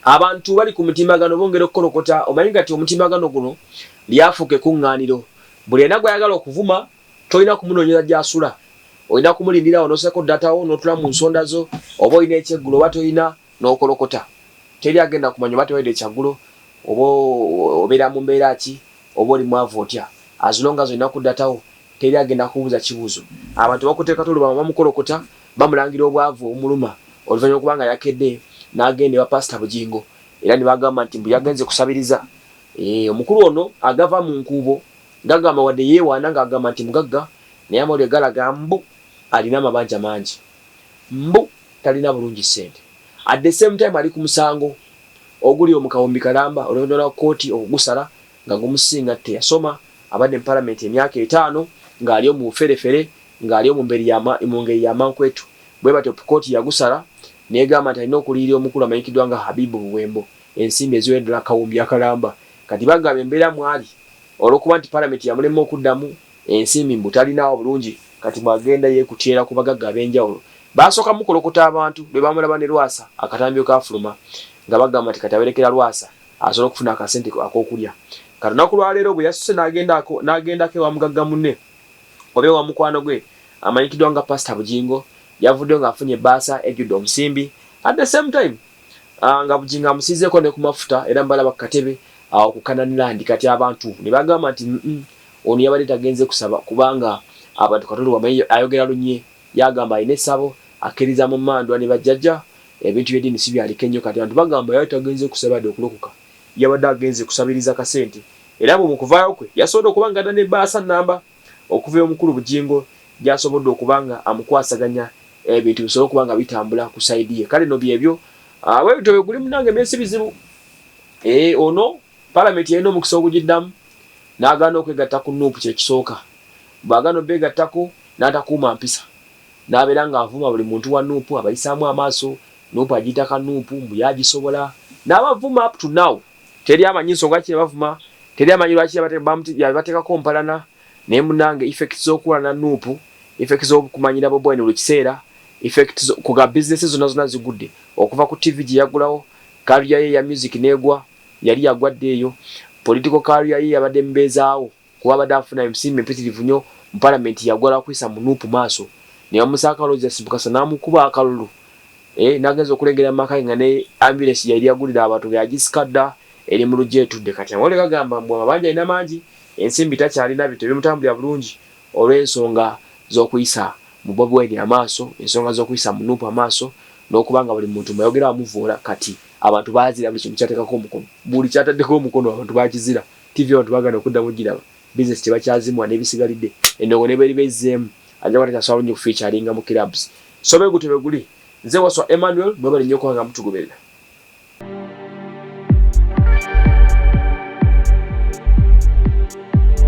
abantu bali ku mutimbagano bongera okukolokota omanyi kati omutimbagano guno lyafuuka ekkuŋŋaaniro buli enago ayagala okuvuma tolina kumunoonyeza gy'asula olina kumulindira onooseko datawo n'otula mu nsonda zo oba olina ekyeggulo oba tolina n'okolokota teri agenda kumanya oba tewaidde ekyaggulo oba obeera mu mbeera ki oba oli mwavu otya azilonga zolina ku datawo teri agenda kubuuza kibuuzo abantu bakuteeka toluba bamukolokota bamulangira obwavu omuluma oluvannyuma okubanga yakedde n'agenda ewa pasita Bugingo era ne bagamba nti mbu yagenze kusabiriza omukulu ono agava mu nkuubo ngagamba wadde yeewaana ng'agamba nti mugagga naye amawulire galaga mbu alina amabanja mangi mbu talina bulungi ssente at the same time ali ku musango oguli omukawumbi kalamba oluvannyuma lwa kkooti okugusala nga gumusinga teyasoma abadde mu palamenti emyaka 5 ng'ali mu buferefere ng'ali mu ngeri y'amankwetu bwe batyo kkooti yagusala negamba nti alina okuliyirira omukulu amanyikiddwa nga Habibu Buwembo ensimbi eziwendera akawumbi akalamba kati bagamba embeera mwali olw'okuba nti palamenti yamulema okuddamu ensimbi mbu talinaawo bulungi kati mwagenda yeekutyera ku bagagga ab'enjawulo basooka mukolokota abantu lwe bamulaba ne Lwasa akatambiro kafuluma nga bagamba nti kati aberekera Lwasa asobola okufuna akasente ak'okulya kati olunaku lwaleero bwe yasuse n'agendako ewa mugagga munne oba ewa mukwano gwe amanyikiddwa nga pasita Bugingo yavuddeyo ng'afunye ebbaasa ejjudde omusimbi at the same time nga Bugingo amusiizeeko ne ku mafuta era mbalaba ku katebe awo ku Kananilandi kati abantu ne bagamba nti ono yabadde tagenze kusaba kubanga abantu Katonda wamanyi ayogera lunye yagamba alina essabo akkiriza mu mmandwa ne bajjajja ebintu by'eddiini si byaliko ennyo kati abantu bagamba yali tagenze kusaba dde okulokoka yabadde agenze kusabiriza kasente era mu kuvaayo kwe yasobodde okuba nga adda n'ebbaasa nnamba okuva omukulu Bugingo gy'asobodde okuba nga amukwasaganya ebintu bisobola okuba nga bitambula ku sayidi ye kale no byebyo bwebityo bwe guli munange emyezi bizibu ono palamenti yalina omukisa ogugiddamu n'agaana okwegatta ku Nuupu kyekisooka bw'agaana obbeegattako n'atakuuma mpisa n'abeera ng'avuma buli muntu wa Nuupu abayisaamu amaaso Nuupu agiyita ka Nuupu mbu yagisobola n'abavuma up to now teri amanyi nsonga ki yabavuma teri amanyi lwaki yabateekako mpalana naye munange effect z'okukola na Nuupu effect z'okumanyira Bobi Wine buli kiseera effect ku ga business zonna zigudde okuva ku TV gye yagulawo career ye ya music negwa yali yagwadde eyo political career ye yabadde mbezaawo kuba abadde afuna ensimbi empitirivu nnyo mu palamenti yagwala kwisa mu Nuupu maaso ne bamusaaka Rogers Mukasa n'amukuba akalulu n'agenza okulengera mu maka nga ne ambulance yali yagulira abantu yagisikadda eri mu lujja etudde kati amawulire gagamba mbu amabanja alina mangi ensimbi takyalina bito bimutambulira bulungi olw'ensonga z'okuyisa mu Bobi Wine amaaso ensonga z'okuyisa mu Nuupu amaaso n'okubanga buli muntu mayogera amuvuula kati abantu baazira buli kintu kyateekako omukono buli kyataddeko omukono abantu bakizira TV abantu bagana okuddamu giraba business tebakyazimwa n'ebisigalidde endongo ne beri bezzeemu ajja kwata kyasobola nnyo ku featuringa mu clubs sobe gutebe guli nze waswa Emmanuel mwebale nnyo kubanga mutugoberera